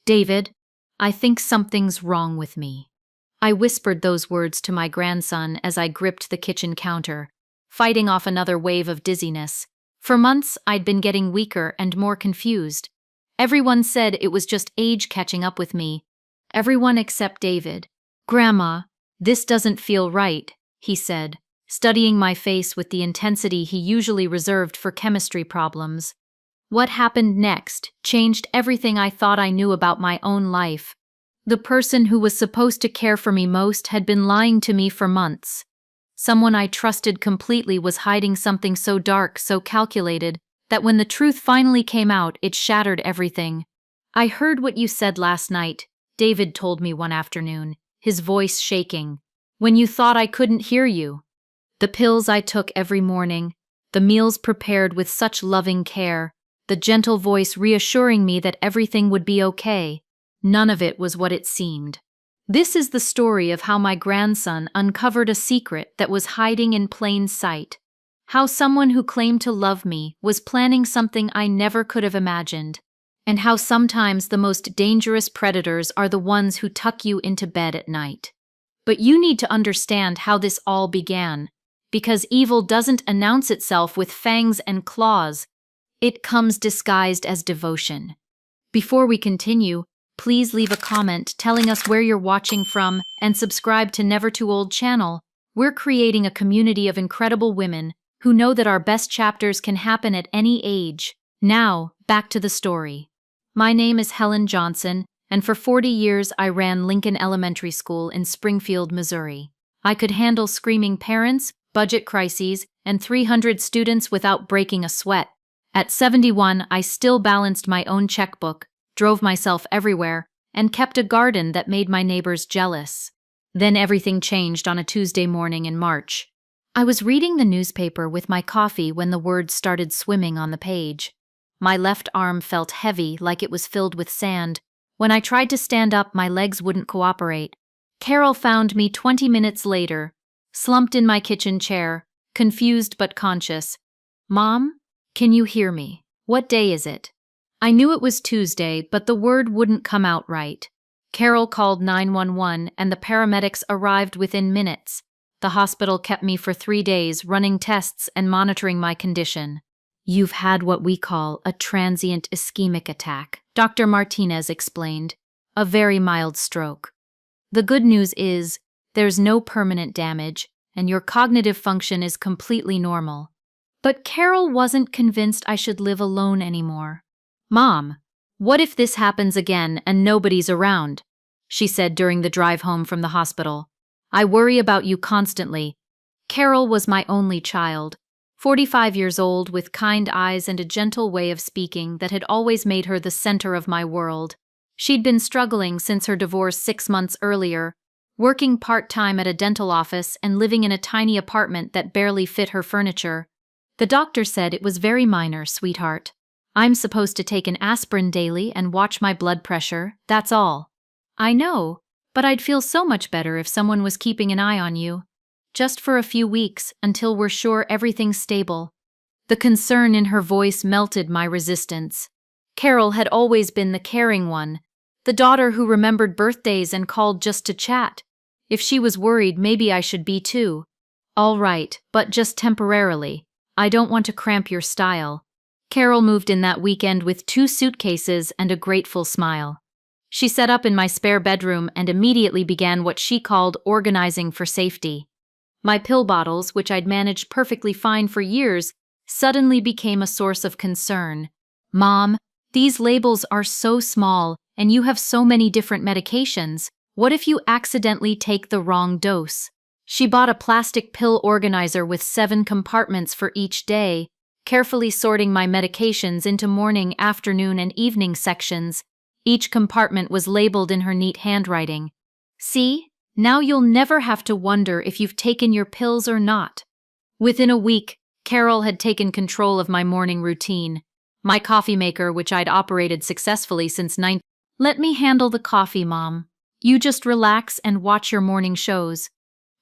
David, I think something's wrong with me. I whispered those words to my grandson as I gripped the kitchen counter, fighting off another wave of dizziness. For months, I'd been getting weaker and more confused. Everyone said it was just age catching up with me. Everyone except David. Grandma, this doesn't feel right, he said, studying my face with the intensity he usually reserved for chemistry problems. What happened next changed everything I thought I knew about my own life. The person who was supposed to care for me most had been lying to me for months. Someone I trusted completely was hiding something so dark, so calculated, that when the truth finally came out, it shattered everything. I heard what you said last night, David told me one afternoon, his voice shaking. When you thought I couldn't hear you. The pills I took every morning, the meals prepared with such loving care, the gentle voice reassuring me that everything would be okay. None of it was what it seemed. This is the story of how my grandson uncovered a secret that was hiding in plain sight. How someone who claimed to love me was planning something I never could have imagined. And how sometimes the most dangerous predators are the ones who tuck you into bed at night. But you need to understand how this all began, because evil doesn't announce itself with fangs and claws. It comes disguised as devotion. Before we continue, please leave a comment telling us where you're watching from and subscribe to Never Too Old channel. We're creating a community of incredible women who know that our best chapters can happen at any age. Now, back to the story. My name is Helen Johnson, and for 40 years I ran Lincoln Elementary School in Springfield, Missouri. I could handle screaming parents, budget crises, and 300 students without breaking a sweat. At 71, I still balanced my own checkbook, drove myself everywhere, and kept a garden that made my neighbors jealous. Then everything changed on a Tuesday morning in March. I was reading the newspaper with my coffee when the words started swimming on the page. My left arm felt heavy, like it was filled with sand. When I tried to stand up, my legs wouldn't cooperate. Carol found me 20 minutes later, slumped in my kitchen chair, confused but conscious. Mom? Can you hear me? What day is it? I knew it was Tuesday, but the word wouldn't come out right. Carol called 911 and the paramedics arrived within minutes. The hospital kept me for 3 days, running tests and monitoring my condition. You've had what we call a transient ischemic attack, Dr. Martinez explained. A very mild stroke. The good news is, there's no permanent damage, and your cognitive function is completely normal. But Carol wasn't convinced I should live alone anymore. Mom, what if this happens again and nobody's around? She said during the drive home from the hospital. I worry about you constantly. Carol was my only child, 45 years old with kind eyes and a gentle way of speaking that had always made her the center of my world. She'd been struggling since her divorce 6 months earlier, working part-time at a dental office and living in a tiny apartment that barely fit her furniture. The doctor said it was very minor, sweetheart. I'm supposed to take an aspirin daily and watch my blood pressure, that's all. I know, but I'd feel so much better if someone was keeping an eye on you. Just for a few weeks, until we're sure everything's stable. The concern in her voice melted my resistance. Carol had always been the caring one, the daughter who remembered birthdays and called just to chat. If she was worried, maybe I should be too. All right, but just temporarily. I don't want to cramp your style. Carol moved in that weekend with 2 suitcases and a grateful smile. She set up in my spare bedroom and immediately began what she called organizing for safety. My pill bottles, which I'd managed perfectly fine for years, suddenly became a source of concern. Mom, these labels are so small, and you have so many different medications. What if you accidentally take the wrong dose? She bought a plastic pill organizer with 7 compartments for each day, carefully sorting my medications into morning, afternoon, and evening sections. Each compartment was labeled in her neat handwriting. See? Now you'll never have to wonder if you've taken your pills or not. Within a week, Carol had taken control of my morning routine. My coffee maker, which I'd operated successfully since 9. Let me handle the coffee, Mom. You just relax and watch your morning shows.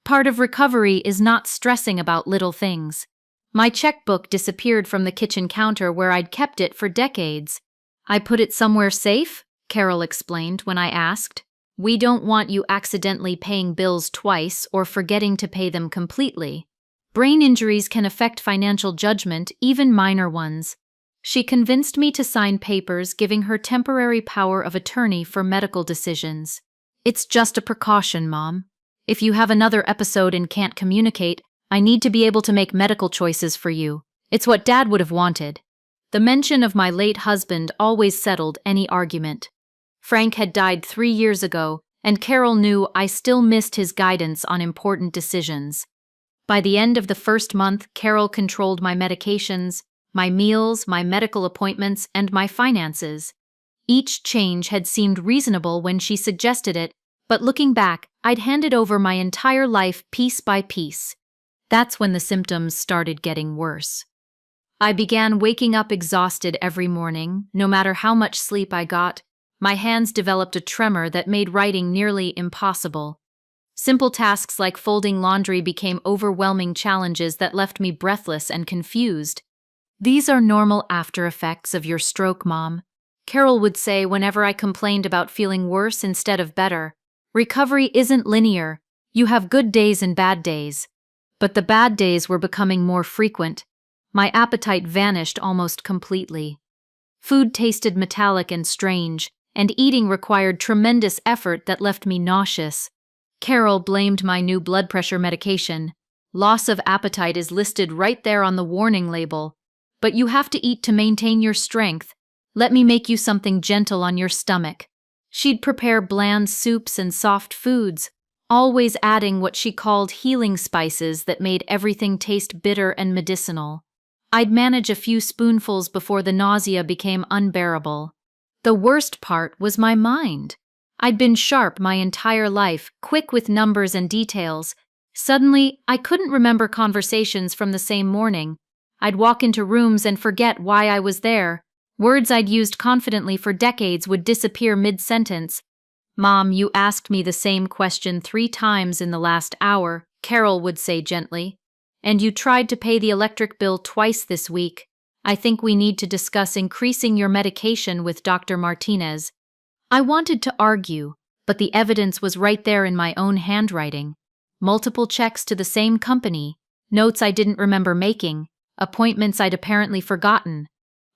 Part of recovery is not stressing about little things. My checkbook disappeared from the kitchen counter where I'd kept it for decades. I put it somewhere safe? Carol explained when I asked. "We don't want you accidentally paying bills twice or forgetting to pay them completely. Brain injuries can affect financial judgment, even minor ones." She convinced me to sign papers giving her temporary power of attorney for medical decisions. "It's just a precaution, Mom. If you have another episode and can't communicate, I need to be able to make medical choices for you. It's what Dad would have wanted." The mention of my late husband always settled any argument. Frank had died 3 years ago, and Carol knew I still missed his guidance on important decisions. By the end of the first month, Carol controlled my medications, my meals, my medical appointments, and my finances. Each change had seemed reasonable when she suggested it, but looking back, I'd handed over my entire life piece by piece. That's when the symptoms started getting worse. I began waking up exhausted every morning, no matter how much sleep I got. My hands developed a tremor that made writing nearly impossible. Simple tasks like folding laundry became overwhelming challenges that left me breathless and confused. "These are normal after effects of your stroke, Mom," Carol would say whenever I complained about feeling worse instead of better. "Recovery isn't linear. You have good days and bad days." But the bad days were becoming more frequent. My appetite vanished almost completely. Food tasted metallic and strange, and eating required tremendous effort that left me nauseous. Carol blamed my new blood pressure medication. "Loss of appetite is listed right there on the warning label. But you have to eat to maintain your strength. Let me make you something gentle on your stomach." She'd prepare bland soups and soft foods, always adding what she called healing spices that made everything taste bitter and medicinal. I'd manage a few spoonfuls before the nausea became unbearable. The worst part was my mind. I'd been sharp my entire life, quick with numbers and details. Suddenly, I couldn't remember conversations from the same morning. I'd walk into rooms and forget why I was there. Words I'd used confidently for decades would disappear mid-sentence. "Mom, you asked me the same question 3 times in the last hour," Carol would say gently. "And you tried to pay the electric bill twice this week. I think we need to discuss increasing your medication with Dr. Martinez." I wanted to argue, but the evidence was right there in my own handwriting. Multiple checks to the same company, notes I didn't remember making, appointments I'd apparently forgotten.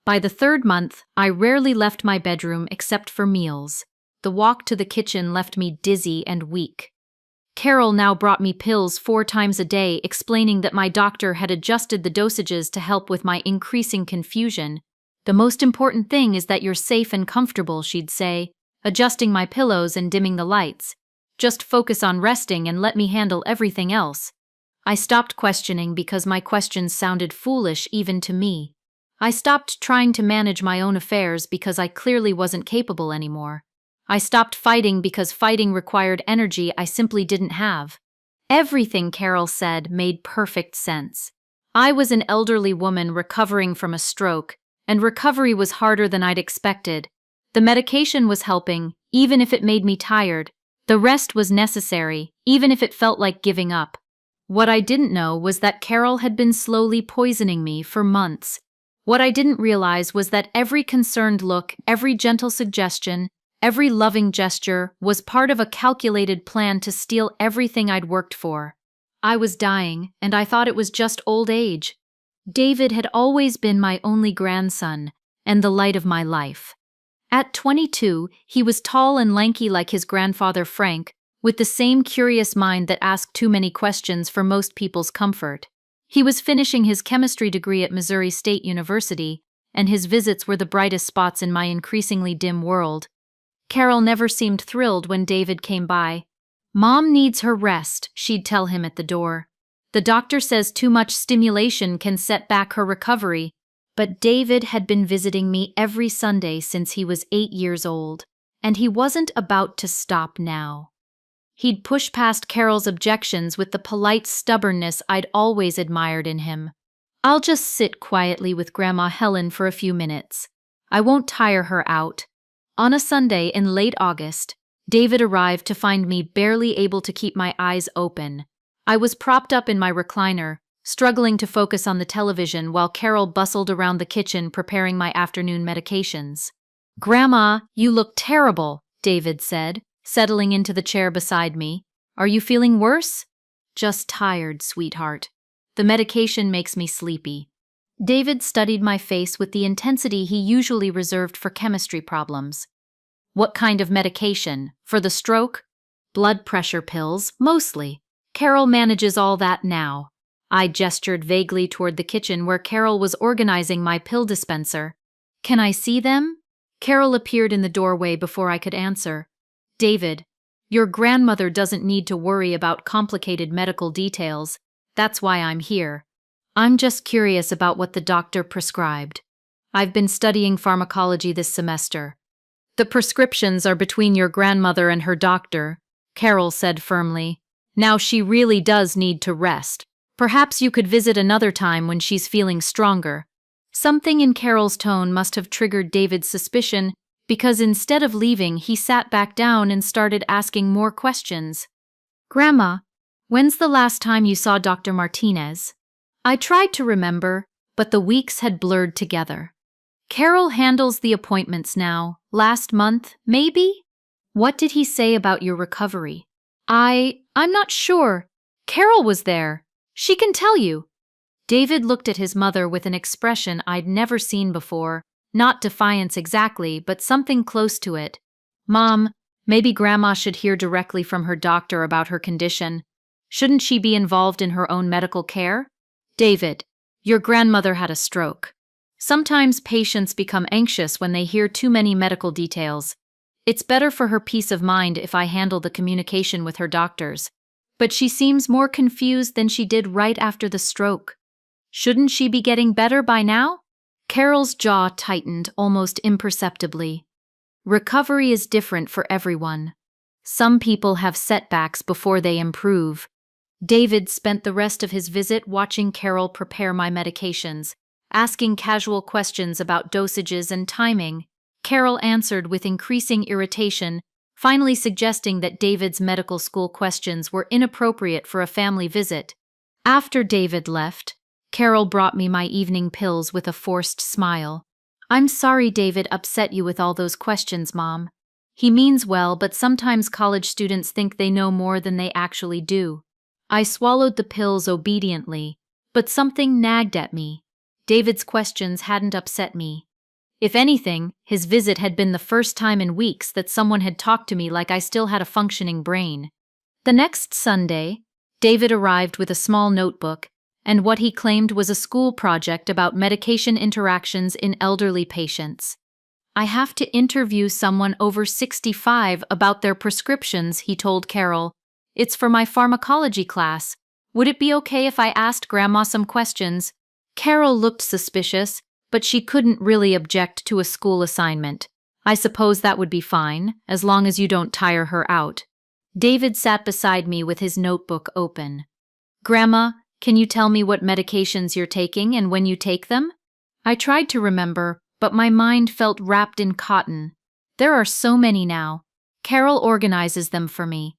By the 3rd month, I rarely left my bedroom except for meals. The walk to the kitchen left me dizzy and weak. Carol now brought me pills 4 times a day, explaining that my doctor had adjusted the dosages to help with my increasing confusion. "The most important thing is that you're safe and comfortable," she'd say, adjusting my pillows and dimming the lights. "Just focus on resting and let me handle everything else." I stopped questioning because my questions sounded foolish even to me. I stopped trying to manage my own affairs because I clearly wasn't capable anymore. I stopped fighting because fighting required energy I simply didn't have. Everything Carol said made perfect sense. I was an elderly woman recovering from a stroke, and recovery was harder than I'd expected. The medication was helping, even if it made me tired. The rest was necessary, even if it felt like giving up. What I didn't know was that Carol had been slowly poisoning me for months. What I didn't realize was that every concerned look, every gentle suggestion, every loving gesture was part of a calculated plan to steal everything I'd worked for. I was dying, and I thought it was just old age. David had always been my only grandson, and the light of my life. At 22, he was tall and lanky like his grandfather Frank, with the same curious mind that asked too many questions for most people's comfort. He was finishing his chemistry degree at Missouri State University, and his visits were the brightest spots in my increasingly dim world. Carol never seemed thrilled when David came by. "Mom needs her rest," she'd tell him at the door. "The doctor says too much stimulation can set back her recovery." But David had been visiting me every Sunday since he was 8 years old, and he wasn't about to stop now. He'd push past Carol's objections with the polite stubbornness I'd always admired in him. "I'll just sit quietly with Grandma Helen for a few minutes. I won't tire her out." On a Sunday in late August, David arrived to find me barely able to keep my eyes open. I was propped up in my recliner, struggling to focus on the television while Carol bustled around the kitchen preparing my afternoon medications. Grandma, you look terrible, David said, settling into the chair beside me. Are you feeling worse? Just tired, sweetheart. The medication makes me sleepy. David studied my face with the intensity he usually reserved for chemistry problems. What kind of medication? For the stroke? Blood pressure pills, mostly. Carol manages all that now. I gestured vaguely toward the kitchen where Carol was organizing my pill dispenser. Can I see them? Carol appeared in the doorway before I could answer. David, your grandmother doesn't need to worry about complicated medical details. That's why I'm here. I'm just curious about what the doctor prescribed. I've been studying pharmacology this semester. The prescriptions are between your grandmother and her doctor, Carol said firmly. Now she really does need to rest. Perhaps you could visit another time when she's feeling stronger. Something in Carol's tone must have triggered David's suspicion because instead of leaving, he sat back down and started asking more questions. Grandma, when's the last time you saw Dr. Martinez? I tried to remember, but the weeks had blurred together. Carol handles the appointments now. Last month, maybe? What did he say about your recovery? I'm not sure. Carol was there. She can tell you. David looked at his mother with an expression I'd never seen before, not defiance exactly, but something close to it. Mom, maybe Grandma should hear directly from her doctor about her condition. Shouldn't she be involved in her own medical care? David, your grandmother had a stroke. Sometimes patients become anxious when they hear too many medical details. It's better for her peace of mind if I handle the communication with her doctors. But she seems more confused than she did right after the stroke. Shouldn't she be getting better by now? Carol's jaw tightened almost imperceptibly. Recovery is different for everyone. Some people have setbacks before they improve. David spent the rest of his visit watching Carol prepare my medications, asking casual questions about dosages and timing. Carol answered with increasing irritation, finally suggesting that David's medical school questions were inappropriate for a family visit. After David left, Carol brought me my evening pills with a forced smile. I'm sorry David upset you with all those questions, Mom. He means well, but sometimes college students think they know more than they actually do. I swallowed the pills obediently, but something nagged at me. David's questions hadn't upset me. If anything, his visit had been the first time in weeks that someone had talked to me like I still had a functioning brain. The next Sunday, David arrived with a small notebook and what he claimed was a school project about medication interactions in elderly patients. I have to interview someone over 65 about their prescriptions, he told Carol. It's for my pharmacology class. Would it be okay if I asked Grandma some questions? Carol looked suspicious, but she couldn't really object to a school assignment. I suppose that would be fine, as long as you don't tire her out. David sat beside me with his notebook open. Grandma, can you tell me what medications you're taking and when you take them? I tried to remember, but my mind felt wrapped in cotton. There are so many now. Carol organizes them for me.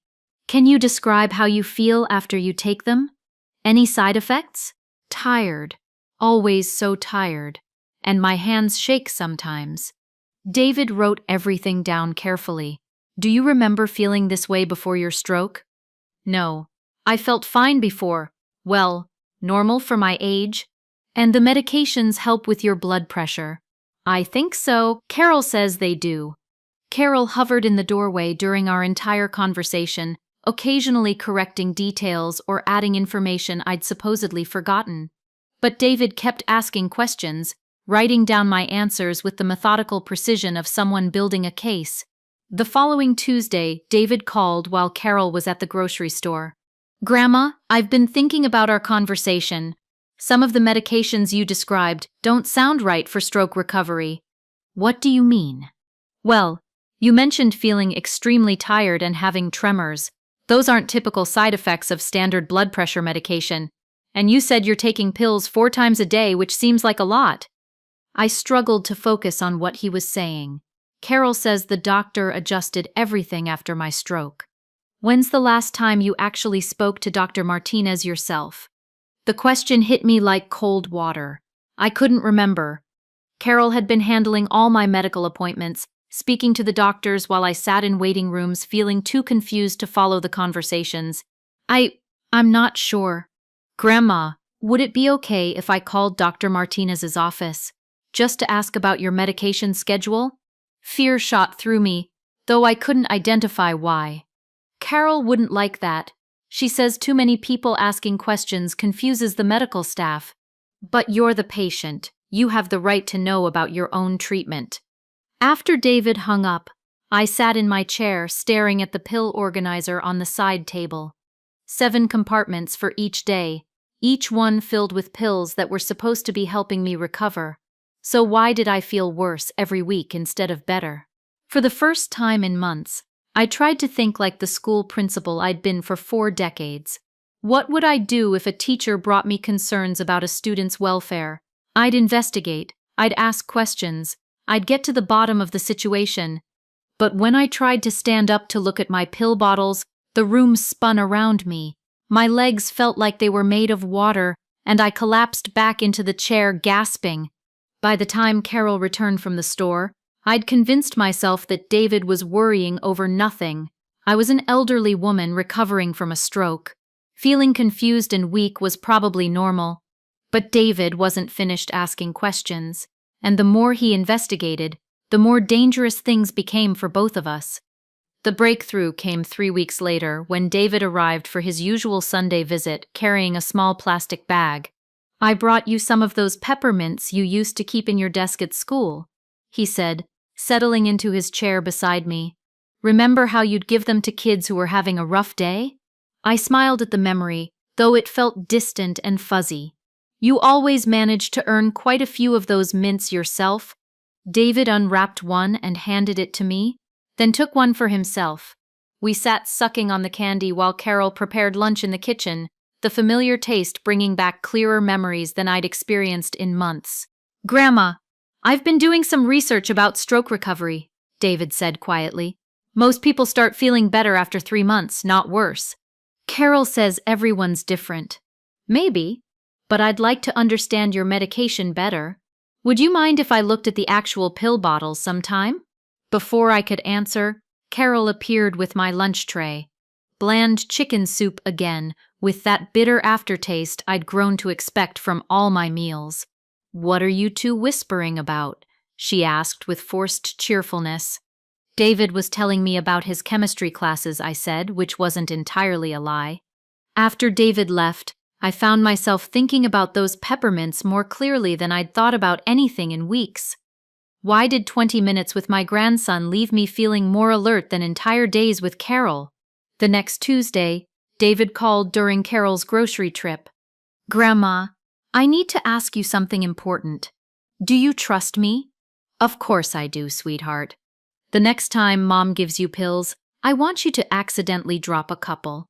Can you describe how you feel after you take them? Any side effects? Tired. Always so tired. And my hands shake sometimes. David wrote everything down carefully. Do you remember feeling this way before your stroke? No. I felt fine before. Well, normal for my age. And the medications help with your blood pressure. I think so. Carol says they do. Carol hovered in the doorway during our entire conversation, occasionally correcting details or adding information I'd supposedly forgotten. But David kept asking questions, writing down my answers with the methodical precision of someone building a case. The following Tuesday, David called while Carol was at the grocery store. Grandma, I've been thinking about our conversation. Some of the medications you described don't sound right for stroke recovery. What do you mean? Well, you mentioned feeling extremely tired and having tremors. Those aren't typical side effects of standard blood pressure medication. And you said you're taking pills 4 times a day, which seems like a lot. I struggled to focus on what he was saying. Carol says the doctor adjusted everything after my stroke. When's the last time you actually spoke to Dr. Martinez yourself? The question hit me like cold water. I couldn't remember. Carol had been handling all my medical appointments, speaking to the doctors while I sat in waiting rooms feeling too confused to follow the conversations. I'm not sure. Grandma, would it be okay if I called Dr. Martinez's office, just to ask about your medication schedule? Fear shot through me, though I couldn't identify why. Carol wouldn't like that. She says too many people asking questions confuses the medical staff. But you're the patient. You have the right to know about your own treatment. After David hung up, I sat in my chair staring at the pill organizer on the side table. 7 compartments for each day, each one filled with pills that were supposed to be helping me recover. So why did I feel worse every week instead of better? For the first time in months, I tried to think like the school principal I'd been for 4 decades. What would I do if a teacher brought me concerns about a student's welfare? I'd investigate, I'd ask questions, I'd get to the bottom of the situation. But when I tried to stand up to look at my pill bottles, the room spun around me. My legs felt like they were made of water, and I collapsed back into the chair, gasping. By the time Carol returned from the store, I'd convinced myself that David was worrying over nothing. I was an elderly woman recovering from a stroke. Feeling confused and weak was probably normal. But David wasn't finished asking questions, and the more he investigated, the more dangerous things became for both of us. The breakthrough came 3 weeks later when David arrived for his usual Sunday visit carrying a small plastic bag. "I brought you some of those peppermints you used to keep in your desk at school," he said, settling into his chair beside me. "Remember how you'd give them to kids who were having a rough day?" I smiled at the memory, though it felt distant and fuzzy. "You always managed to earn quite a few of those mints yourself." David unwrapped one and handed it to me, then took one for himself. We sat sucking on the candy while Carol prepared lunch in the kitchen, the familiar taste bringing back clearer memories than I'd experienced in months. "Grandma, I've been doing some research about stroke recovery," David said quietly. "Most people start feeling better after 3 months, not worse. Carol says everyone's different. Maybe, but I'd like to understand your medication better. Would you mind if I looked at the actual pill bottles sometime?" Before I could answer, Carol appeared with my lunch tray. Bland chicken soup again, with that bitter aftertaste I'd grown to expect from all my meals. "What are you two whispering about?" she asked with forced cheerfulness. "David was telling me about his chemistry classes," I said, which wasn't entirely a lie. After David left, I found myself thinking about those peppermints more clearly than I'd thought about anything in weeks. Why did 20 minutes with my grandson leave me feeling more alert than entire days with Carol? The next Tuesday, David called during Carol's grocery trip. "Grandma, I need to ask you something important. Do you trust me?" "Of course I do, sweetheart. The next time Mom gives you pills, I want you to accidentally drop a couple.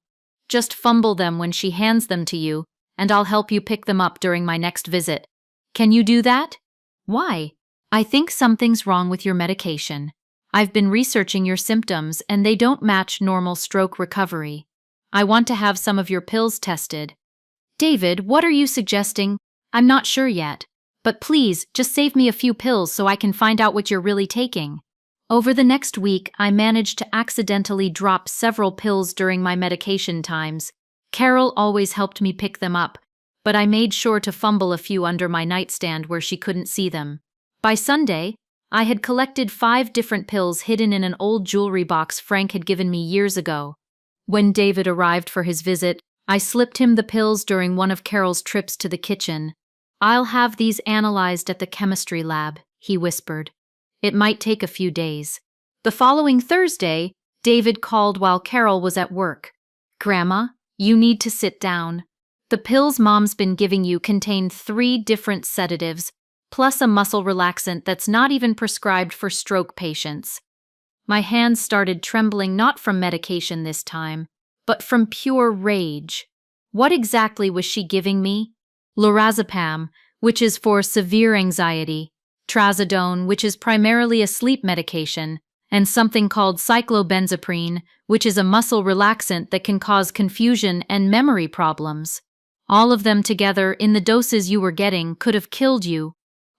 Just fumble them when she hands them to you, and I'll help you pick them up during my next visit. Can you do that?" "Why?" "I think something's wrong with your medication. I've been researching your symptoms and they don't match normal stroke recovery. I want to have some of your pills tested." "David, what are you suggesting?" "I'm not sure yet. But please, just save me a few pills so I can find out what you're really taking." Over the next week, I managed to accidentally drop several pills during my medication times. Carol always helped me pick them up, but I made sure to fumble a few under my nightstand where she couldn't see them. By Sunday, I had collected 5 different pills hidden in an old jewelry box Frank had given me years ago. When David arrived for his visit, I slipped him the pills during one of Carol's trips to the kitchen. "I'll have these analyzed at the chemistry lab," he whispered. "It might take a few days." The following Thursday, David called while Carol was at work. "Grandma, you need to sit down. The pills Mom's been giving you contain 3 different sedatives, plus a muscle relaxant that's not even prescribed for stroke patients." My hands started trembling not from medication this time, but from pure rage. What exactly was she giving me? Lorazepam, which is for severe anxiety, trazodone, which is primarily a sleep medication, and something called cyclobenzaprine, which is a muscle relaxant that can cause confusion and memory problems. All of them together in the doses you were getting could have killed you.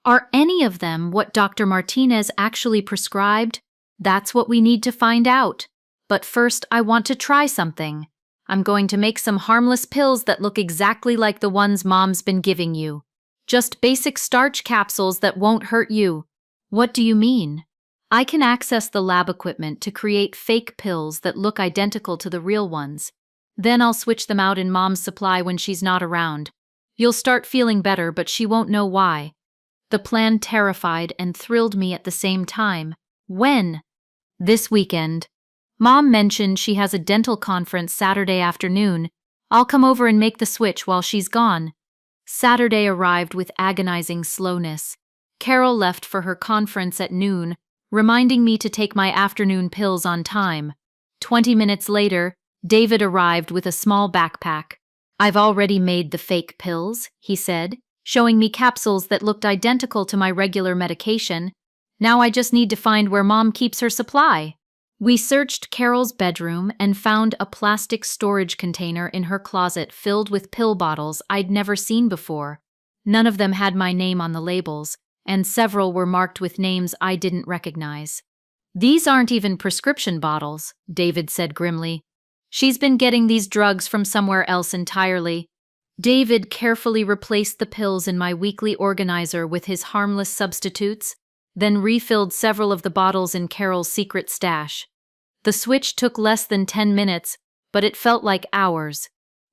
Are any of them what Dr. Martinez actually prescribed? That's what we need to find out. But first, I want to try something. I'm going to make some harmless pills that look exactly like the ones Mom's been giving you. Just basic starch capsules that won't hurt you. What do you mean? I can access the lab equipment to create fake pills that look identical to the real ones. Then I'll switch them out in Mom's supply when she's not around. You'll start feeling better, but she won't know why. The plan terrified and thrilled me at the same time. When? This weekend. Mom mentioned she has a dental conference Saturday afternoon. I'll come over and make the switch while she's gone. Saturday arrived with agonizing slowness. Carol left for her conference at noon, reminding me to take my afternoon pills on time. 20 minutes later, David arrived with a small backpack. I've already made the fake pills, he said, showing me capsules that looked identical to my regular medication. Now I just need to find where Mom keeps her supply. We searched Carol's bedroom and found a plastic storage container in her closet filled with pill bottles I'd never seen before. None of them had my name on the labels, and several were marked with names I didn't recognize. These aren't even prescription bottles, David said grimly. She's been getting these drugs from somewhere else entirely. David carefully replaced the pills in my weekly organizer with his harmless substitutes, then refilled several of the bottles in Carol's secret stash. The switch took less than 10 minutes, but it felt like hours.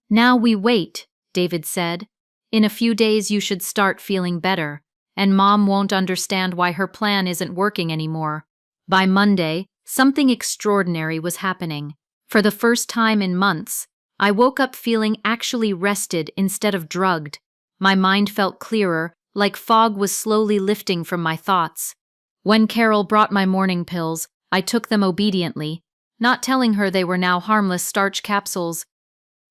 Now we wait, David said. In a few days you should start feeling better, and Mom won't understand why her plan isn't working anymore. By Monday, something extraordinary was happening. For the first time in months, I woke up feeling actually rested instead of drugged. My mind felt clearer, like fog was slowly lifting from my thoughts. When Carol brought my morning pills, I took them obediently, not telling her they were now harmless starch capsules.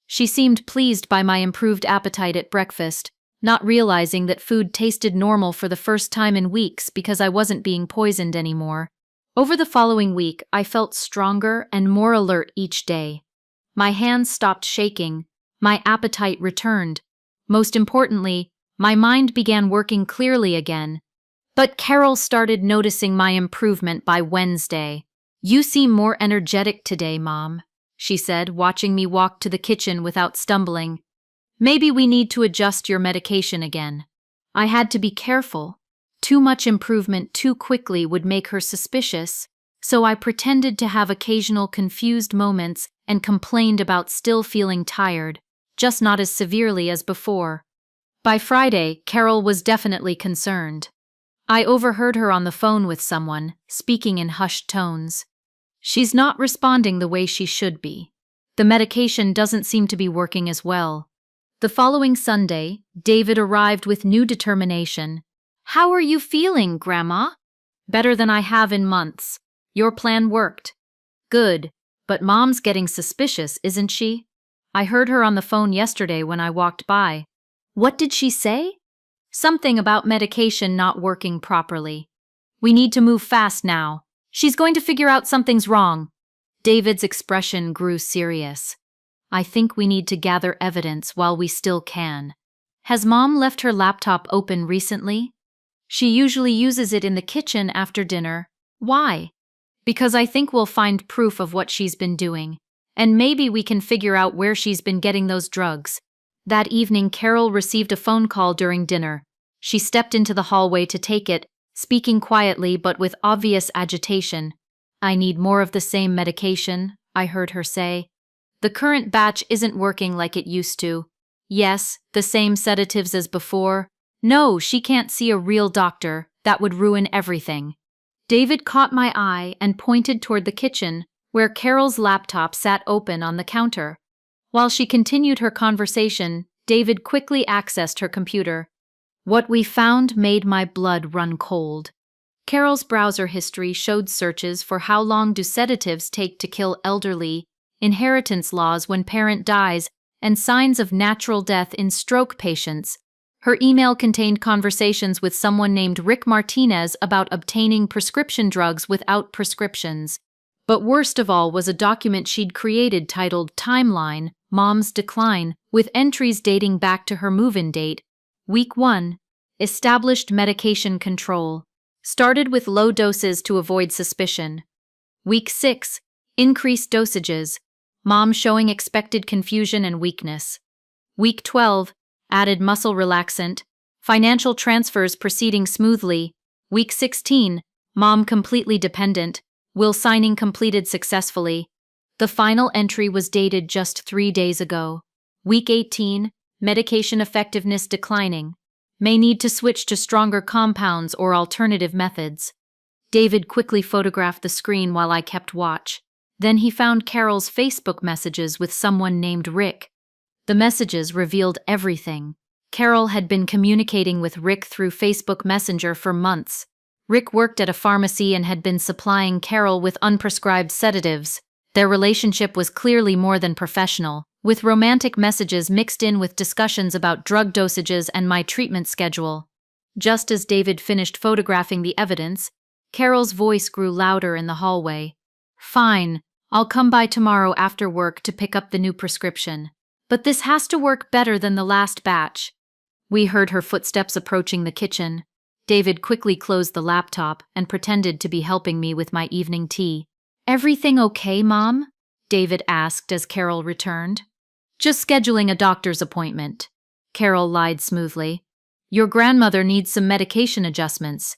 She seemed pleased by my improved appetite at breakfast, not realizing that food tasted normal for the first time in weeks because I wasn't being poisoned anymore. Over the following week, I felt stronger and more alert each day. My hands stopped shaking, my appetite returned. Most importantly, my mind began working clearly again. But Carol started noticing my improvement by Wednesday. "You seem more energetic today, Mom," she said, watching me walk to the kitchen without stumbling. "Maybe we need to adjust your medication again." I had to be careful. Too much improvement too quickly would make her suspicious, so I pretended to have occasional confused moments and complained about still feeling tired, just not as severely as before. By Friday, Carol was definitely concerned. I overheard her on the phone with someone, speaking in hushed tones. "She's not responding the way she should be. The medication doesn't seem to be working as well." The following Sunday, David arrived with new determination. "How are you feeling, Grandma?" "Better than I have in months. Your plan worked." "Good, but Mom's getting suspicious, isn't she? I heard her on the phone yesterday when I walked by." "What did she say?" "Something about medication not working properly. We need to move fast now. She's going to figure out something's wrong." David's expression grew serious. "I think we need to gather evidence while we still can. Has Mom left her laptop open recently?" "She usually uses it in the kitchen after dinner." "Why?" "Because I think we'll find proof of what she's been doing, and maybe we can figure out where she's been getting those drugs." That evening, Carol received a phone call during dinner. She stepped into the hallway to take it, speaking quietly but with obvious agitation. "I need more of the same medication," I heard her say. "The current batch isn't working like it used to." "Yes, the same sedatives as before." "No, she can't see a real doctor. That would ruin everything." David caught my eye and pointed toward the kitchen, where Carol's laptop sat open on the counter. While she continued her conversation, David quickly accessed her computer. What we found made my blood run cold. Carol's browser history showed searches for how long do sedatives take to kill elderly, inheritance laws when parent dies, and signs of natural death in stroke patients. Her email contained conversations with someone named Rick Martinez about obtaining prescription drugs without prescriptions. But worst of all was a document she'd created titled Timeline, Mom's Decline, with entries dating back to her move-in date, Week 1. Established medication control. Started with low doses to avoid suspicion. Week 6. Increased dosages. Mom showing expected confusion and weakness. Week 12. Added muscle relaxant. Financial transfers proceeding smoothly. Week 16. Mom completely dependent. Will signing completed successfully. The final entry was dated just 3 days ago. Week 18. Medication effectiveness declining. May need to switch to stronger compounds or alternative methods. David quickly photographed the screen while I kept watch. Then he found Carol's Facebook messages with someone named Rick. The messages revealed everything. Carol had been communicating with Rick through Facebook Messenger for months. Rick worked at a pharmacy and had been supplying Carol with unprescribed sedatives. Their relationship was clearly more than professional, with romantic messages mixed in with discussions about drug dosages and my treatment schedule. Just as David finished photographing the evidence, Carol's voice grew louder in the hallway. "Fine, I'll come by tomorrow after work to pick up the new prescription. But this has to work better than the last batch." We heard her footsteps approaching the kitchen. David quickly closed the laptop and pretended to be helping me with my evening tea. "Everything okay, Mom?" David asked as Carol returned. "Just scheduling a doctor's appointment," Carol lied smoothly. "Your grandmother needs some medication adjustments."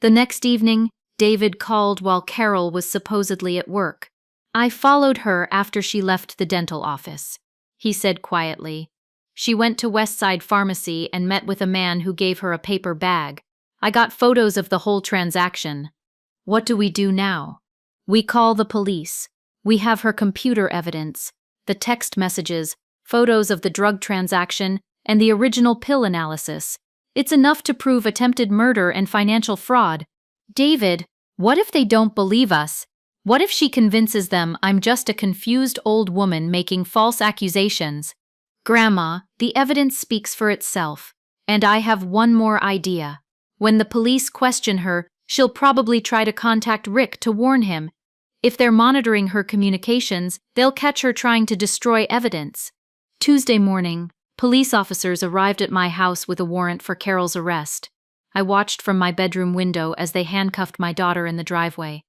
The next evening, David called while Carol was supposedly at work. "I followed her after she left the dental office," he said quietly. "She went to Westside Pharmacy and met with a man who gave her a paper bag. I got photos of the whole transaction." "What do we do now?" "We call the police. We have her computer evidence, the text messages, photos of the drug transaction, and the original pill analysis. It's enough to prove attempted murder and financial fraud." "David, what if they don't believe us? What if she convinces them I'm just a confused old woman making false accusations?" "Grandma, the evidence speaks for itself. And I have one more idea. When the police question her, she'll probably try to contact Rick to warn him. If they're monitoring her communications, they'll catch her trying to destroy evidence." Tuesday morning, police officers arrived at my house with a warrant for Carol's arrest. I watched from my bedroom window as they handcuffed my daughter in the driveway.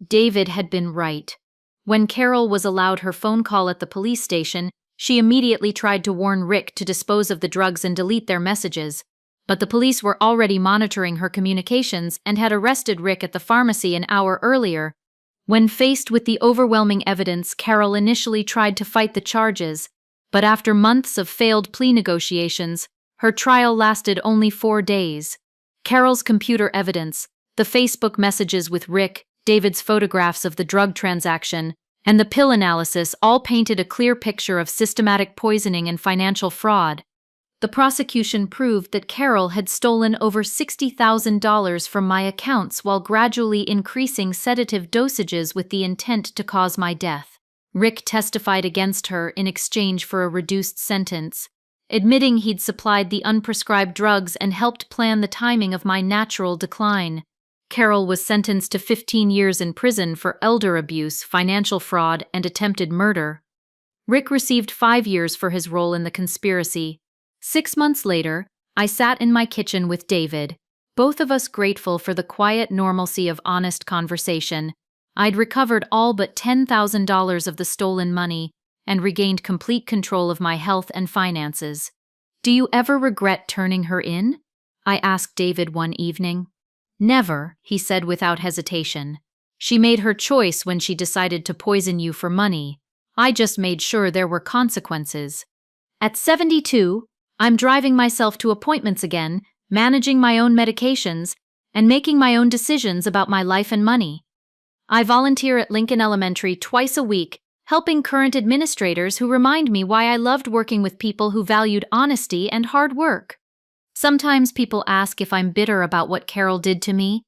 David had been right. When Carol was allowed her phone call at the police station, she immediately tried to warn Rick to dispose of the drugs and delete their messages. But the police were already monitoring her communications and had arrested Rick at the pharmacy an hour earlier. When faced with the overwhelming evidence, Carol initially tried to fight the charges, but after months of failed plea negotiations, her trial lasted only 4 days. Carol's computer evidence, the Facebook messages with Rick, David's photographs of the drug transaction, and the pill analysis all painted a clear picture of systematic poisoning and financial fraud. The prosecution proved that Carol had stolen over $60,000 from my accounts while gradually increasing sedative dosages with the intent to cause my death. Rick testified against her in exchange for a reduced sentence, admitting he'd supplied the unprescribed drugs and helped plan the timing of my natural decline. Carol was sentenced to 15 years in prison for elder abuse, financial fraud, and attempted murder. Rick received 5 years for his role in the conspiracy. 6 months later, I sat in my kitchen with David, both of us grateful for the quiet normalcy of honest conversation. I'd recovered all but $10,000 of the stolen money and regained complete control of my health and finances. "Do you ever regret turning her in?" I asked David one evening. "Never," he said without hesitation. "She made her choice when she decided to poison you for money. I just made sure there were consequences." At 72, I'm driving myself to appointments again, managing my own medications, and making my own decisions about my life and money. I volunteer at Lincoln Elementary twice a week, helping current administrators who remind me why I loved working with people who valued honesty and hard work. Sometimes people ask if I'm bitter about what Carol did to me.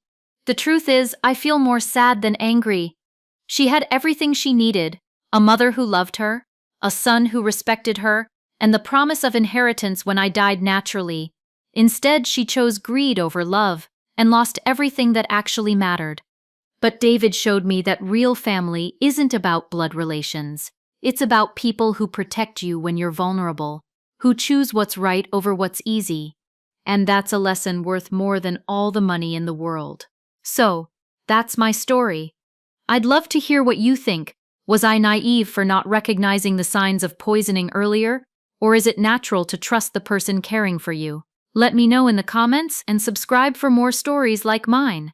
The truth is, I feel more sad than angry. She had everything she needed: a mother who loved her, a son who respected her, and the promise of inheritance when I died naturally. Instead, she chose greed over love and lost everything that actually mattered. But David showed me that real family isn't about blood relations. It's about people who protect you when you're vulnerable, who choose what's right over what's easy. And that's a lesson worth more than all the money in the world. So, that's my story. I'd love to hear what you think. Was I naive for not recognizing the signs of poisoning earlier? Or is it natural to trust the person caring for you? Let me know in the comments and subscribe for more stories like mine.